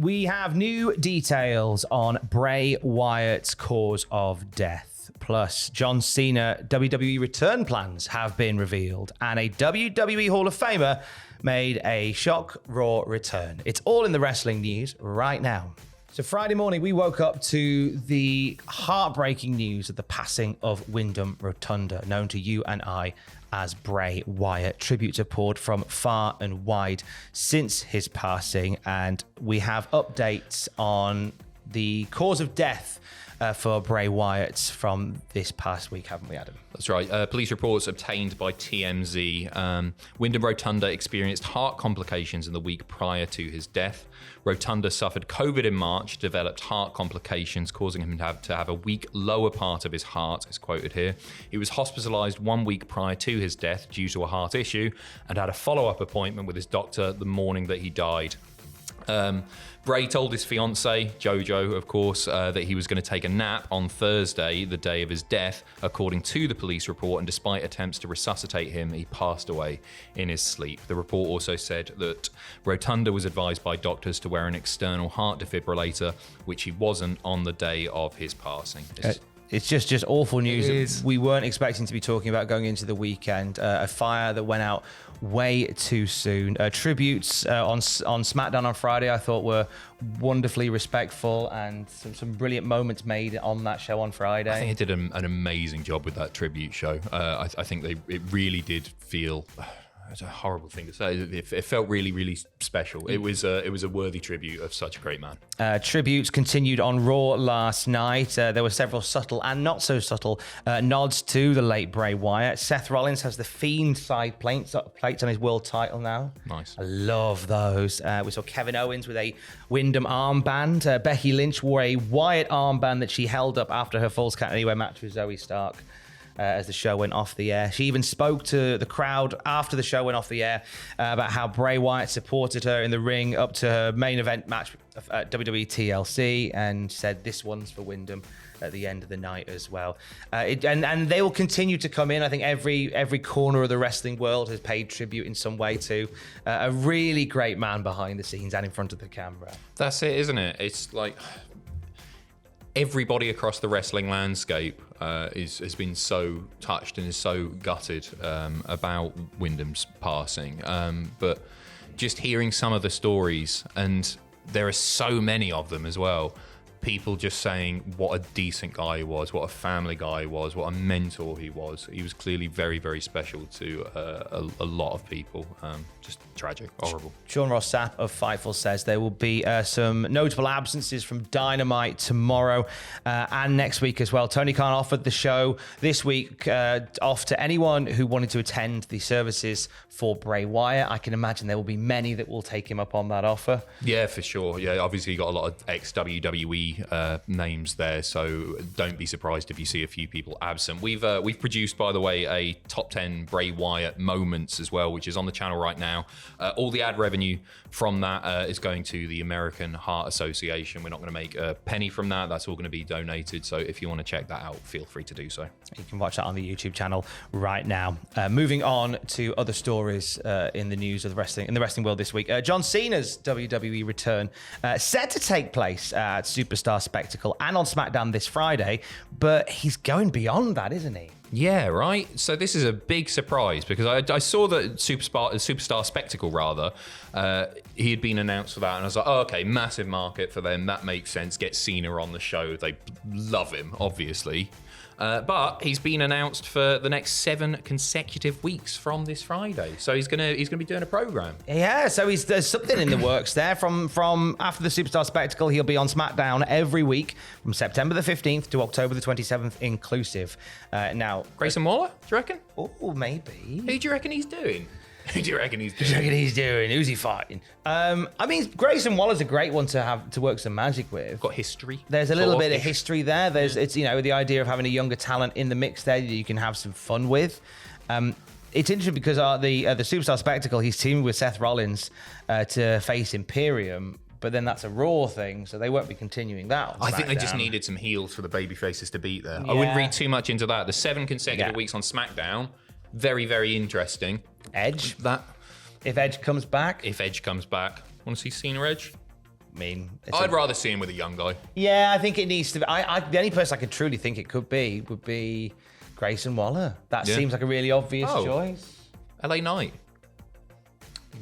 We have new details on Bray Wyatt's cause of death. Plus, John Cena WWE return plans have been revealed, and a WWE Hall of Famer made a shock Raw return. It's all in the wrestling news right now. So Friday morning, we woke up to the heartbreaking news of the passing of Wyndham Rotunda, known to you and I as Bray Wyatt. Tributes have poured from far and wide since his passing, and we have updates on the cause of death for Bray Wyatt from this past week, haven't we, Adam? That's right. Police reports obtained by TMZ. Wyndham Rotunda experienced heart complications in the week prior to his death. Rotunda suffered COVID in March, developed heart complications, causing him to have a weak lower part of his heart, is quoted here. He was hospitalized 1 week prior to his death due to a heart issue and had a follow-up appointment with his doctor the morning that he died. Bray told his fiancée, Jojo, of course, that he was going to take a nap on Thursday, the day of his death, according to the police report, and despite attempts to resuscitate him, he passed away in his sleep. The report also said that Rotunda was advised by doctors to wear an external heart defibrillator, which he wasn't on the day of his passing. It's just awful news. We weren't expecting to be talking about going into the weekend. A fire that went out way too soon. Tributes on SmackDown on Friday I thought were wonderfully respectful, and some brilliant moments made on that show on Friday. I think it did an amazing job with that tribute show. I think it really did feel... It's a horrible thing to say. It felt really, really special. It was a worthy tribute of such a great man. Tributes continued on Raw last night. There were several subtle and not so subtle nods to the late Bray Wyatt. Seth Rollins has the Fiend side plates on his world title now. Nice. I love those. We saw Kevin Owens with a Wyndham armband. Becky Lynch wore a Wyatt armband that she held up after her Falls Count Anywhere match with Zoe Stark. As the show went off the air. She even spoke to the crowd after the show went off the air about how Bray Wyatt supported her in the ring up to her main event match at WWE TLC, and said this one's for Wyndham at the end of the night as well. And they will continue to come in. I think every corner of the wrestling world has paid tribute in some way to a really great man behind the scenes and in front of the camera. That's it, isn't it? It's like... everybody across the wrestling landscape has been so touched and is so gutted about Wyndham's passing. But just hearing some of the stories, and there are so many of them as well, people just saying what a decent guy he was, what a family guy he was, what a mentor he was. He was clearly very, very special to a lot of people. Just tragic, horrible. Sean Ross Sapp of Fightful says there will be some notable absences from Dynamite tomorrow and next week as well. Tony Khan offered the show this week off to anyone who wanted to attend the services for Bray Wyatt. I can imagine there will be many that will take him up on that offer. Yeah, for sure. Yeah, obviously you got a lot of ex-WWE names there, so don't be surprised if you see a few people absent. We've produced, by the way, a top 10 Bray Wyatt moments as well, which is on the channel right now. All the ad revenue from that is going to the American Heart Association. We're not going to make a penny from that. That's all going to be donated. So if you want to check that out, feel free to do so. You can watch that on the YouTube channel right now. Moving on to other stories in the news of the wrestling world this week. John Cena's WWE return set to take place at Superstar Spectacle and on SmackDown this Friday, but he's going beyond that, isn't he? Yeah, right. So this is a big surprise because I saw that Superstar Spectacle, rather, he had been announced for that, and I was like, oh, okay, massive market for them. That makes sense. Get Cena on the show. They love him, obviously. But he's been announced for the next 7 consecutive weeks from this Friday. So he's gonna be doing a program. Yeah, so there's something in the works there. From after the Superstar Spectacle, he'll be on SmackDown every week from September the 15th to October the 27th inclusive. Now, Grayson Waller, do you reckon? Oh, maybe. Who do you reckon he's doing? Who do you reckon he's doing? Who's he fighting? I mean, Grayson Waller's a great one to work some magic with. Got history. There's a little bit of history there. It's the idea of having a younger talent in the mix there that you can have some fun with. It's interesting because the Superstar Spectacle, he's teaming with Seth Rollins to face Imperium. But then that's a Raw thing, so they won't be continuing that. I think they just needed some heels for the babyfaces to beat there. Yeah. I wouldn't read too much into that. The 7 consecutive weeks on SmackDown, very, very interesting. Edge. If Edge comes back. Want to see Cena Edge? mean, I'd rather see him with a young guy. Yeah, I think it needs to be. The only person I could truly think it could be would be Grayson Waller. That seems like a really obvious choice. LA Knight.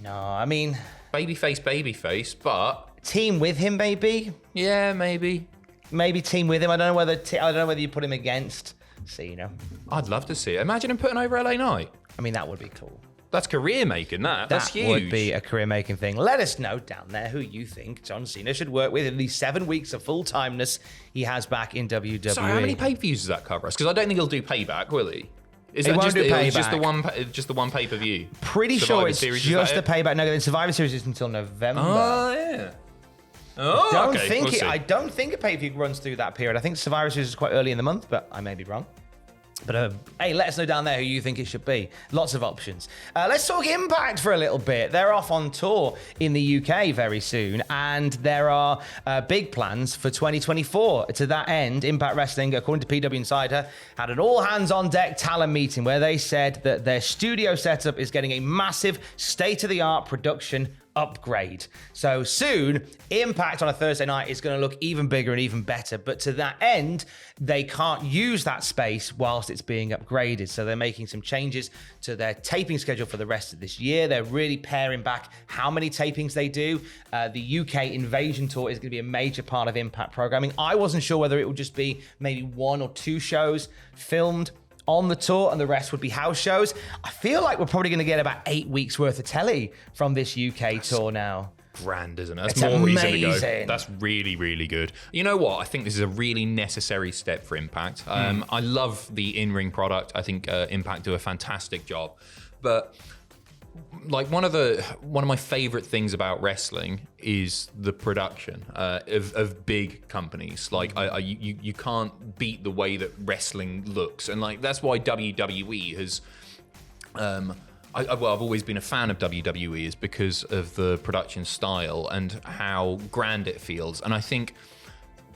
No, I mean... Babyface, but... Team with him, maybe? Yeah, maybe. Maybe team with him. I don't know whether you put him against Cena. I'd love to see it. Imagine him putting over LA Knight. I mean, that would be cool. That's career-making, that's huge. That would be a career-making thing. Let us know down there who you think John Cena should work with in the 7 weeks of full-timeness he has back in WWE. So how many pay-per-views does that cover us? Because I don't think he'll do Payback, will he? Is it that just the one pay-per-view? Pretty sure it's just the Payback. No, the Survivor Series is until November. Oh, yeah. Oh, I don't think a pay-per-view runs through that period. I think Survivor Series is quite early in the month, but I may be wrong. But hey, let us know down there who you think it should be. Lots of options. Let's talk Impact for a little bit. They're off on tour in the UK very soon, and there are big plans for 2024. To that end, Impact Wrestling, according to PW Insider, had an all-hands-on-deck talent meeting where they said that their studio setup is getting a massive state-of-the-art production upgrade. So soon, Impact on a Thursday night is going to look even bigger and even better. But to that end, they can't use that space whilst it's being upgraded. So they're making some changes to their taping schedule for the rest of this year. They're really paring back how many tapings they do. The UK Invasion Tour is going to be a major part of Impact programming. I wasn't sure whether it would just be maybe 1 or 2 shows filmed on the tour and the rest would be house shows. I feel like we're probably going to get about 8 weeks worth of telly from this UK tour now. Grand, isn't it? That's It's more amazing. reason to go. That's really, really good. You know what? I think this is a really necessary step for Impact. I love the in-ring product. I think Impact do a fantastic job. But like one of my favorite things about wrestling is the production of big companies. Like you can't beat the way that wrestling looks, and like that's why WWE has. I've always been a fan of WWE is because of the production style and how grand it feels, and I think.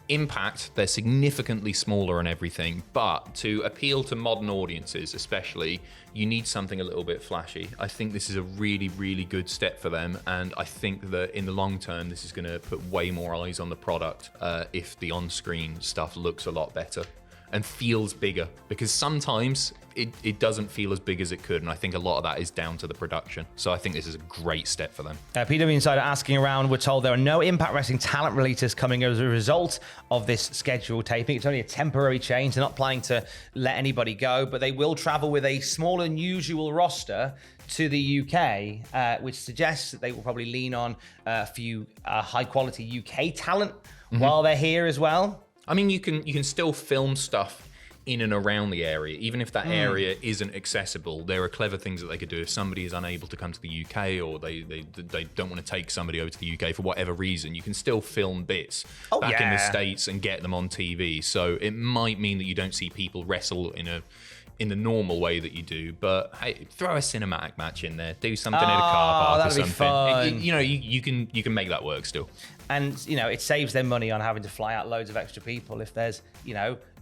Impact, they're significantly smaller and everything, but to appeal to modern audiences especially, you need something a little bit flashy. I think this is a really, really good step for them, and I think that in the long term, this is going to put way more eyes on the product if the on-screen stuff looks a lot better and feels bigger, because sometimes it doesn't feel as big as it could, and I think a lot of that is down to the production. So I think this is a great step for them. PW Insider asking around, we're told there are no Impact Wrestling talent releases coming as a result of this scheduled taping. It's only a temporary change. They're not planning to let anybody go, but they will travel with a smaller than usual roster to the UK, which suggests that they will probably lean on a few high-quality UK talent while they're here as well. I mean, you can still film stuff in and around the area, even if that area isn't accessible. There are clever things that they could do if somebody is unable to come to the UK, or they don't want to take somebody over to the UK for whatever reason. You can still film bits back in the States and get them on TV. So it might mean that you don't see people wrestle in the normal way that you do, but hey, throw a cinematic match in there, do something in a car park or something. Fun. You can make that work still. And, it saves them money on having to fly out loads of extra people if there's,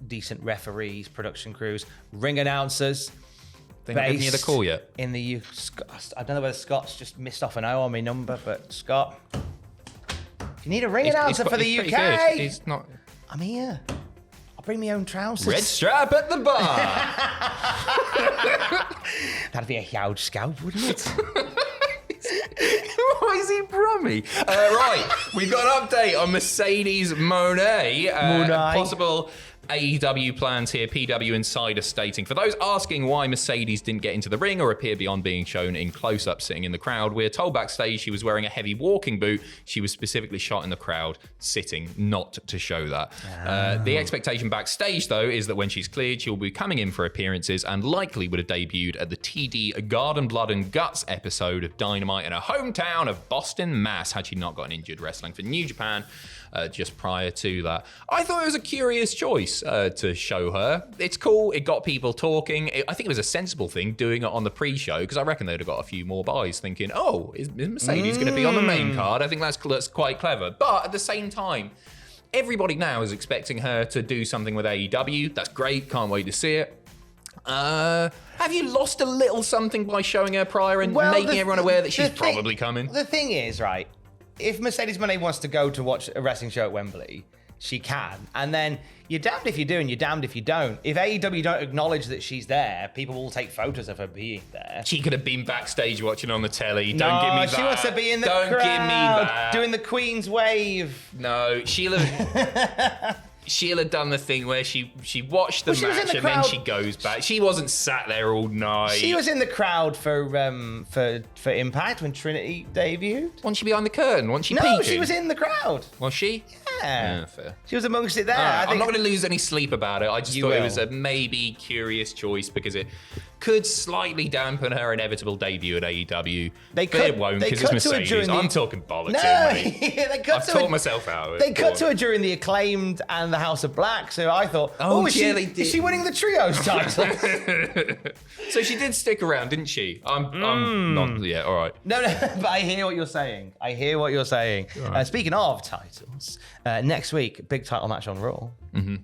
decent referees, production crews, ring announcers. They're not giving you the call yet? In the I don't know whether Scott's just missed off an O on my number, but Scott, you need a ring announcer for the UK. He's not. I'm here. I'll bring my own trousers. Red strap at the bar. That'd be a huge scalp, wouldn't it? Why is he brummy? Right, we've got an update on Mercedes Monet. Possible AEW plans here, PW Insider stating, for those asking why Mercedes didn't get into the ring or appear beyond being shown in close-up sitting in the crowd, we're told backstage she was wearing a heavy walking boot. She was specifically shot in the crowd sitting, not to show that. The expectation backstage, though, is that when she's cleared, she'll be coming in for appearances and likely would have debuted at the TD Garden Blood and Guts episode of Dynamite in her hometown of Boston, Mass, had she not gotten injured wrestling for New Japan just prior to that. I thought it was a curious choice to show her. It's cool. It got people talking. I think it was a sensible thing doing it on the pre-show, because I reckon they'd have got a few more buys thinking, oh, is Mercedes going to be on the main card? I think that's quite clever. But at the same time, everybody now is expecting her to do something with AEW. That's great. Can't wait to see it. Have you lost a little something by showing her prior and making everyone aware that she's probably coming? The thing is, right, if Mercedes Monet wants to go to watch a wrestling show at Wembley, she can. And then you're damned if you do and you're damned if you don't. If AEW don't acknowledge that she's there, people will take photos of her being there. She could have been backstage watching on the telly. Don't give me that. She wants to be in the crowd. Don't give me that. Doing the Queen's wave. No, Sheila done the thing where she watched the match and then she goes back. She wasn't sat there all night. She was in the crowd for Impact when Trinity debuted. Wasn't she behind the curtain? Wasn't she peeking? No, she was in the crowd. Was she? Yeah. Fair. She was amongst it there. I'm not going to lose any sleep about it. I just thought it was a maybe curious choice because it could slightly dampen her inevitable debut at AEW. But it won't because it's Mercedes. I'm talking bollocks here, mate. I've taught myself out. They cut to her during the Acclaimed and the House of Black, so I thought, is she winning the Trios title? So she did stick around, didn't she? I'm not, yeah, all right. No, but I hear what you're saying. Right. Speaking of titles, next week, big title match on Raw. Mm-hmm.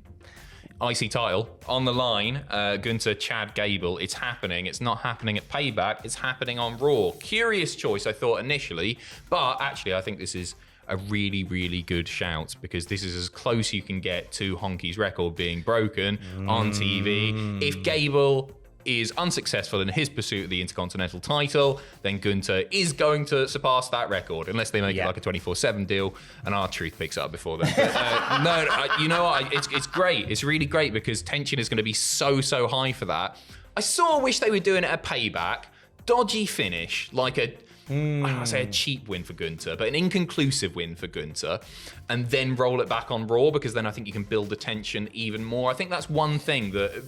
IC title on the line, Gunther, Chad Gable. It's happening. It's not happening at Payback. It's happening on Raw. Curious choice, I thought initially, but actually I think this is a really, really good shout because this is as close you can get to Honky's record being broken on TV. If Gable is unsuccessful in his pursuit of the Intercontinental title, then Gunther is going to surpass that record, unless they make it like a 24/7 deal, and R-Truth picks it up before then. But, you know what? It's great. It's really great because tension is going to be so high for that. I sort of wish they were doing it at Payback. Dodgy finish, like I don't say a cheap win for Gunther, but an inconclusive win for Gunther, and then roll it back on Raw because then I think you can build the tension even more. I think that's one thing that,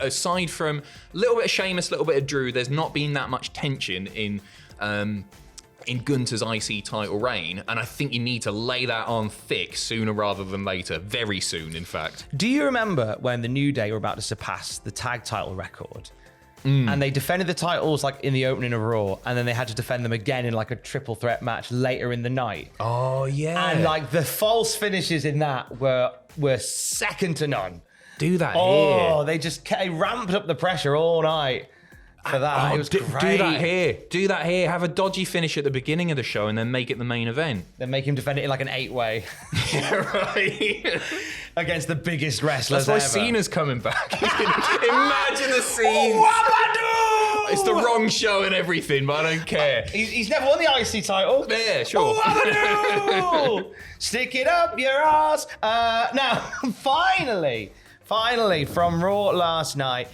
aside from a little bit of Sheamus, a little bit of Drew, there's not been that much tension in Gunther's IC title reign, and I think you need to lay that on thick sooner rather than later, very soon, in fact. Do you remember when the New Day were about to surpass the tag title record? And they defended the titles like in the opening of Raw, and then they had to defend them again in like a triple threat match later in the night. Oh yeah. And like the false finishes in that were second to none. Do that here. Oh, they ramped up the pressure all night for that. It was great. Do that here. Have a dodgy finish at the beginning of the show and then make it the main event. Then make him defend it in like an 8-way. Yeah, right. Against the biggest wrestlers ever. That's why Cena's coming back. Imagine the scene. It's the wrong show and everything, but I don't care. He's never won the IC title. Yeah, sure. Stick it up your ass. Now, Finally, from Raw last night,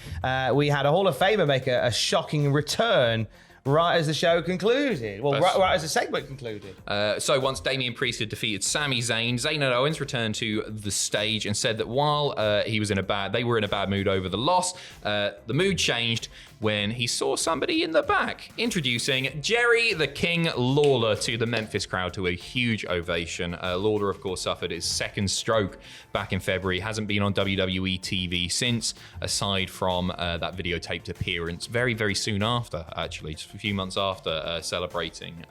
we had a Hall of Famer make a shocking return right as the show concluded. Well, right as the segment concluded. So once Damian Priest had defeated Sami Zayn, Zayn and Owens returned to the stage and said that while they were in a bad mood over the loss, the mood changed when he saw somebody in the back, introducing Jerry the King Lawler to the Memphis crowd to a huge ovation. Lawler, of course, suffered his second stroke back in February. Hasn't been on WWE TV since, aside from that videotaped appearance very, very soon after, actually, just a few months after celebrating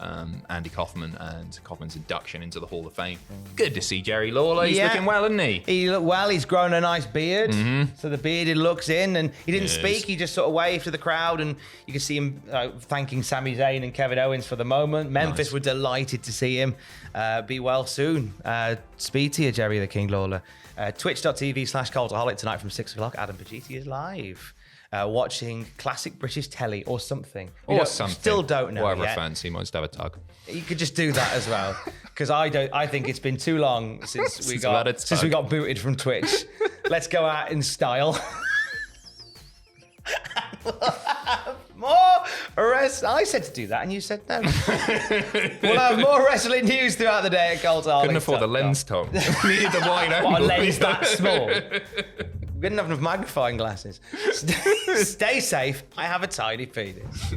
Andy Kaufman and Kaufman's induction into the Hall of Fame. Good to see Jerry Lawler. He's looking well, isn't he? He looked well. He's grown a nice beard. So the bearded looks in, and he didn't speak. He just sort of waved to the crowd, and you can see him thanking Sami Zayn and Kevin Owens for the moment. Memphis were delighted to see him. Be well soon. Speed to you, Jerry the King Lawler. Twitch.tv/Cultaholic tonight from 6 o'clock. Adam Pacitti is live. Watching classic British telly or something. Still don't know whatever yet. fancy wants to have a tug. You could just do that as well, because I think it's been too long since we got booted from Twitch. Let's go out in style. More wrestling. I said to do that, and you said no. We'll have more wrestling news throughout the day at Cultaholic. Couldn't afford the lens, Tom. Needed the wide angle. What, a lens that small? We didn't have enough magnifying glasses. Stay safe. I have a tiny penis.